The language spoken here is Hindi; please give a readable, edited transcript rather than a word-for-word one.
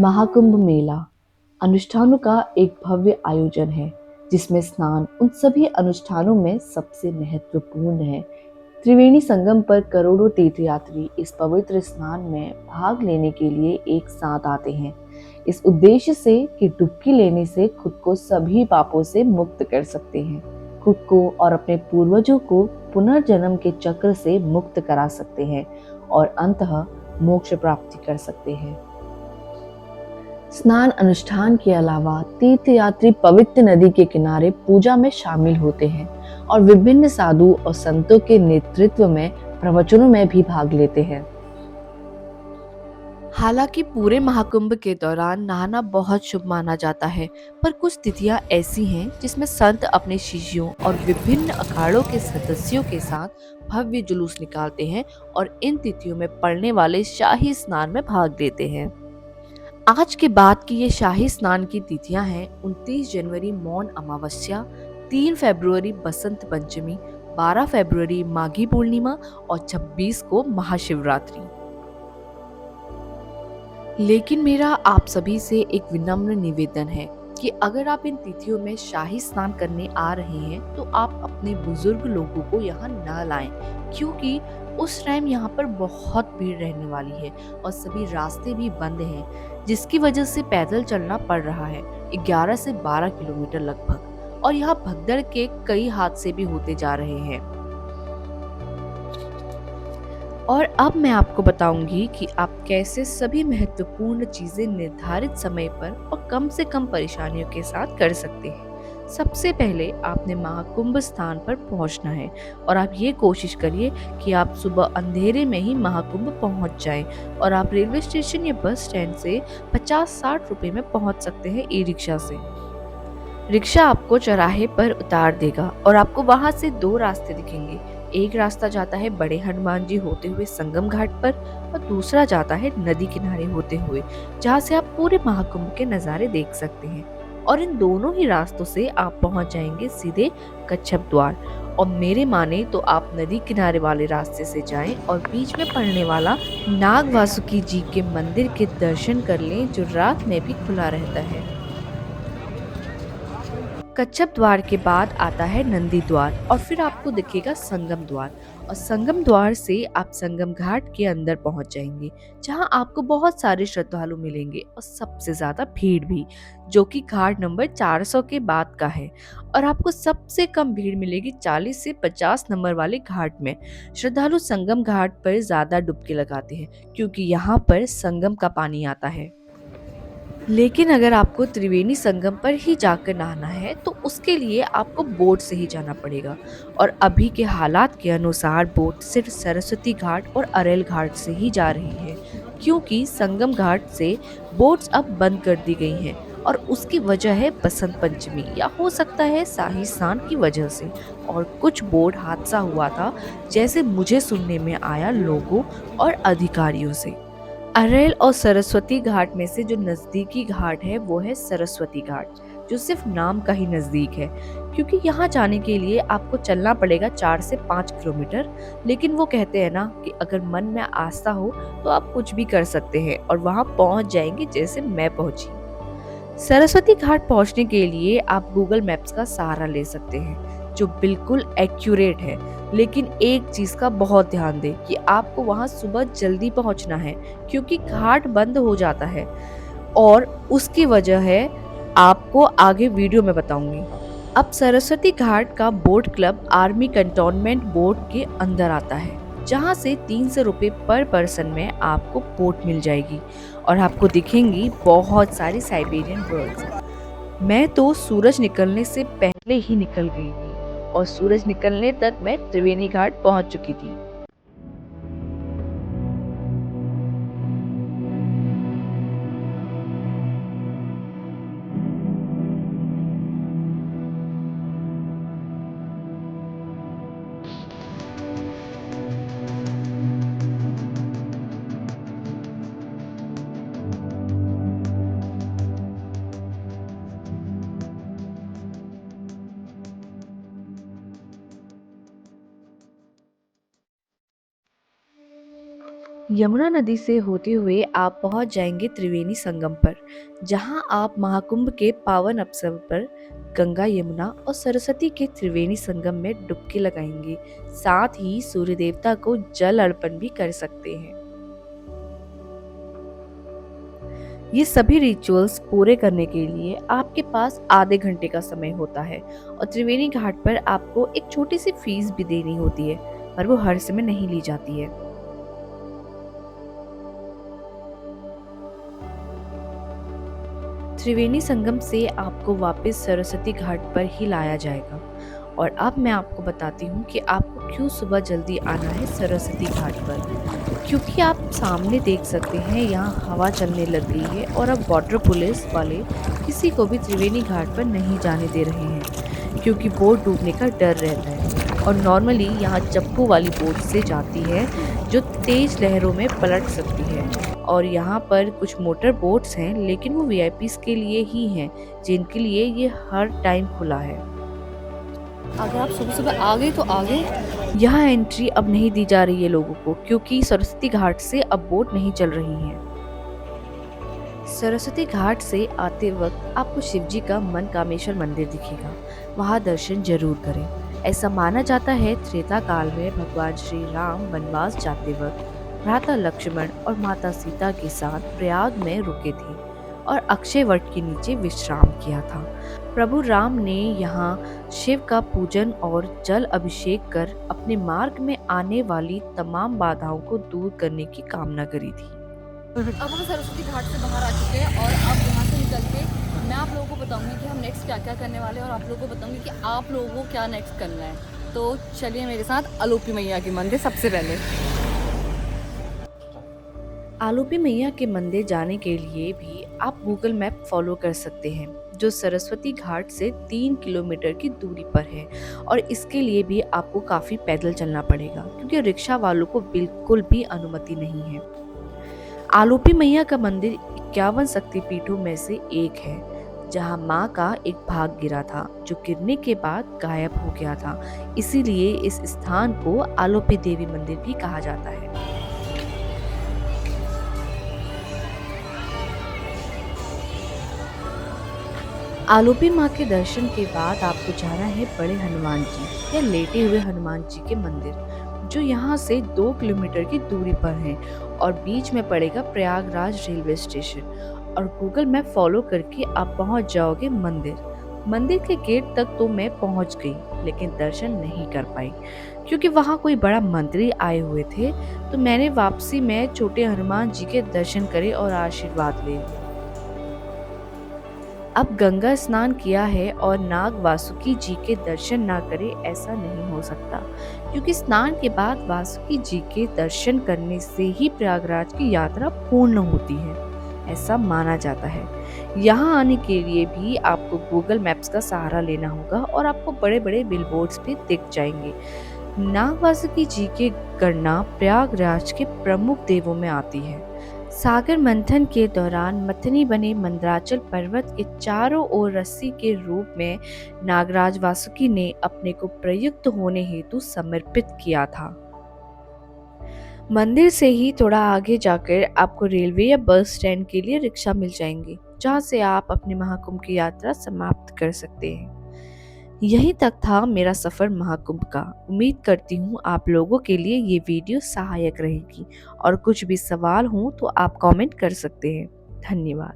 महाकुंभ मेला अनुष्ठानों का एक भव्य आयोजन है जिसमें स्नान उन सभी अनुष्ठानों में सबसे महत्वपूर्ण है। त्रिवेणी संगम पर करोड़ों तीर्थयात्री इस पवित्र स्नान में भाग लेने के लिए एक साथ आते हैं, इस उद्देश्य से कि डुबकी लेने से खुद को सभी पापों से मुक्त कर सकते हैं, खुद को और अपने पूर्वजों को पुनर्जन्म के चक्र से मुक्त करा सकते हैं और अंततः मोक्ष प्राप्ति कर सकते हैं। स्नान अनुष्ठान के अलावा तीर्थयात्री पवित्र नदी के किनारे पूजा में शामिल होते हैं और विभिन्न साधु और संतों के नेतृत्व में प्रवचनों में भी भाग लेते हैं। हालांकि पूरे महाकुंभ के दौरान नहाना बहुत शुभ माना जाता है, पर कुछ तिथियां ऐसी हैं जिसमें संत अपने शिष्यों और विभिन्न अखाड़ों के सदस्यों के साथ भव्य जुलूस निकालते हैं और इन तिथियों में पड़ने वाले शाही स्नान में भाग लेते हैं। आज के बाद की ये शाही स्नान की तिथियां हैं 29 जनवरी मौन अमावस्या, 3 फरवरी बसंत पंचमी, 12 फरवरी माघी पूर्णिमा और 26 को महाशिवरात्रि। लेकिन मेरा आप सभी से एक विनम्र निवेदन है कि अगर आप इन तिथियों में शाही स्नान करने आ रहे हैं तो आप अपने बुजुर्ग लोगों को यहाँ न लाएं, क्योंकि उस टाइम यहाँ पर बहुत भीड़ रहने वाली है और सभी रास्ते भी बंद हैं, जिसकी वजह से पैदल चलना पड़ रहा है 11 से 12 किलोमीटर लगभग, और यहाँ भगदड़ के कई हादसे भी होते जा रहे हैं। और अब मैं आपको बताऊंगी कि आप कैसे सभी महत्वपूर्ण चीजें निर्धारित समय पर और कम से कम परेशानियों के साथ कर सकते हैं। सबसे पहले आपने महाकुंभ स्थान पर पहुंचना है और आप ये कोशिश करिए कि आप सुबह अंधेरे में ही महाकुंभ पहुंच जाएं, और आप रेलवे स्टेशन या बस स्टैंड से 50-60 रुपए में पहुंच सकते हैं ई रिक्शा से। रिक्शा आपको चौराहे पर उतार देगा और आपको वहां से दो रास्ते दिखेंगे। एक रास्ता जाता है बड़े हनुमान जी होते हुए संगम घाट पर और दूसरा जाता है नदी किनारे होते हुए, जहां से आप पूरे महाकुंभ के नज़ारे देख सकते हैं। और इन दोनों ही रास्तों से आप पहुंच जाएंगे सीधे कच्छप द्वार। और मेरे माने तो आप नदी किनारे वाले रास्ते से जाएं और बीच में पड़ने वाला नाग वासुकी जी के मंदिर के दर्शन कर लें, जो रात में भी खुला रहता है। कच्छप द्वार के बाद आता है नंदी द्वार और फिर आपको दिखेगा संगम द्वार, और संगम द्वार से आप संगम घाट के अंदर पहुंच जाएंगे, जहां आपको बहुत सारे श्रद्धालु मिलेंगे और सबसे ज्यादा भीड़ भी, जो कि घाट नंबर 400 के बाद का है। और आपको सबसे कम भीड़ मिलेगी 40 से 50 नंबर वाले घाट में। श्रद्धालु संगम घाट पर ज्यादा डुबकी लगाते हैं क्योंकि यहाँ पर संगम का पानी आता है। लेकिन अगर आपको त्रिवेणी संगम पर ही जाकर नहाना है तो उसके लिए आपको बोट से ही जाना पड़ेगा, और अभी के हालात के अनुसार बोट सिर्फ सरस्वती घाट और अरेल घाट से ही जा रही है, क्योंकि संगम घाट से बोट्स अब बंद कर दी गई हैं, और उसकी वजह है बसंत पंचमी या हो सकता है शाही स्नान की वजह से। और कुछ बोट हादसा हुआ था, जैसे मुझे सुनने में आया लोगों और अधिकारियों से। अरेल और सरस्वती घाट में से जो नजदीकी घाट है वो है सरस्वती घाट, जो सिर्फ नाम का ही नजदीक है, क्योंकि यहाँ जाने के लिए आपको चलना पड़ेगा 4 से 5 किलोमीटर। लेकिन वो कहते हैं ना कि अगर मन में आस्था हो तो आप कुछ भी कर सकते हैं और वहाँ पहुँच जाएंगे, जैसे मैं पहुंची। सरस्वती घाट पहुंचने के लिए आप गूगल मैप्स का सहारा ले सकते हैं, जो बिल्कुल एक्यूरेट है। लेकिन एक चीज का बहुत ध्यान दें कि आपको वहां सुबह जल्दी पहुंचना है, क्योंकि घाट बंद हो जाता है, और उसकी वजह है आपको आगे वीडियो में बताऊंगी। अब सरस्वती घाट का boat club army cantonment boat के अंदर आता है, जहां से 300 रुपये पर पर्सन में आपको बोट मिल जाएगी और आपको दिखेंगी बहुत सारी साइबेरियन बर्ड्स। मैं तो सूरज निकलने से पहले ही निकल गई थी और सूरज निकलने तक मैं त्रिवेणी घाट पहुंच चुकी थी। यमुना नदी से होते हुए आप पहुंच जाएंगे त्रिवेणी संगम पर, जहां आप महाकुंभ के पावन अवसर पर गंगा, यमुना और सरस्वती के त्रिवेणी संगम में डुबकी लगाएंगे। साथ ही सूर्य देवता को जल अर्पण भी कर सकते हैं। ये सभी रिचुअल्स पूरे करने के लिए आपके पास आधे घंटे का समय होता है और त्रिवेणी घाट पर आपको एक छोटी सी फीस भी देनी होती है, पर वो हर समय नहीं ली जाती है। त्रिवेणी संगम से आपको वापस सरस्वती घाट पर ही लाया जाएगा। और अब मैं आपको बताती हूँ कि आपको क्यों सुबह जल्दी आना है सरस्वती घाट पर। क्योंकि आप सामने देख सकते हैं यहाँ हवा चलने लग गई है और अब वाटर पुलिस वाले किसी को भी त्रिवेणी घाट पर नहीं जाने दे रहे हैं, क्योंकि बोट डूबने का डर रहता है। और नॉर्मली यहाँ चप्पू वाली बोट से जाती है जो तेज लहरों में पलट सकती है। और यहाँ पर कुछ मोटर बोट्स हैं, लेकिन वो वीआईपीज के लिए ही हैं, जिनके लिए ये हर टाइम खुला है। अगर आप सुबह सुबह आ गए तो आ गए। यहाँ एंट्री अब नहीं दी जा रही है लोगों को, क्योंकि सरस्वती घाट से अब बोट नहीं चल रही हैं। सरस्वती घाट से आते वक्त आपको शिवजी का मनकामेश्वर मंदिर दिखेगा, वहाँ दर्शन जरूर करें। ऐसा माना जाता है त्रेता काल में भगवान श्री राम वनवास जाते वक्त भ्राता लक्ष्मण और माता सीता के साथ प्रयाग में रुके थे और अक्षय वट के नीचे विश्राम किया था। प्रभु राम ने यहाँ शिव का पूजन और जल अभिषेक कर अपने मार्ग में आने वाली तमाम बाधाओं को दूर करने की कामना करी थी। अब हम सरस्वती घाट से बाहर आ चुके हैं और अब यहाँ से निकल के मैं आप लोगों को बताऊंगी कि हम नेक्स्ट क्या क्या करने वाले हैं और आप लोगों को बताऊंगी कि आप लोगों को क्या नेक्स्ट करना है। तो चलिए मेरे साथ आलोपी मैया के मंदिर सबसे पहले। आलोपी मैया के मंदिर जाने के लिए भी आप गूगल मैप फॉलो कर सकते हैं, जो सरस्वती घाट से 3 किलोमीटर की दूरी पर है। और इसके लिए भी आपको काफ़ी पैदल चलना पड़ेगा, क्योंकि रिक्शा वालों को बिल्कुल भी अनुमति नहीं है। आलोपी मैया का मंदिर 51 शक्तिपीठों में से एक है, जहां मां का एक भाग गिरा था, जो गिरने के बाद गायब हो गया था। इसीलिए इस स्थान को आलोपी देवी मंदिर भी कहा जाता है। आलोपी माँ के दर्शन के बाद आपको जाना है बड़े हनुमान जी या लेटे हुए हनुमान जी के मंदिर, जो यहाँ से 2 किलोमीटर की दूरी पर है और बीच में पड़ेगा प्रयागराज रेलवे स्टेशन। और गूगल मैप फॉलो करके आप पहुँच जाओगे मंदिर। मंदिर के गेट तक तो मैं पहुँच गई, लेकिन दर्शन नहीं कर पाई, क्योंकि वहाँ कोई बड़ा मंत्री आए हुए थे। तो मैंने वापसी में छोटे हनुमान जी के दर्शन करे और आशीर्वाद ले लिए। अब गंगा स्नान किया है और नाग वासुकी जी के दर्शन ना करे, ऐसा नहीं हो सकता, क्योंकि स्नान के बाद वासुकी जी के दर्शन करने से ही प्रयागराज की यात्रा पूर्ण होती है, ऐसा माना जाता है। यहाँ आने के लिए भी आपको गूगल मैप्स का सहारा लेना होगा और आपको बड़े बड़े बिलबोर्ड्स भी दिख जाएंगे। नाग वासुकी जी की गणना प्रयागराज के प्रमुख देवों में आती है। सागर मंथन के दौरान मथनी बने मंदराचल पर्वत के चारों ओर रस्सी के रूप में नागराज वासुकी ने अपने को प्रयुक्त होने हेतु समर्पित किया था। मंदिर से ही थोड़ा आगे जाकर आपको रेलवे या बस स्टैंड के लिए रिक्शा मिल जाएंगे, जहां से आप अपने महाकुंभ की यात्रा समाप्त कर सकते हैं। यहीं तक था मेरा सफ़र महाकुंभ का। उम्मीद करती हूँ आप लोगों के लिए ये वीडियो सहायक रहेगी, और कुछ भी सवाल हो तो आप कमेंट कर सकते हैं। धन्यवाद।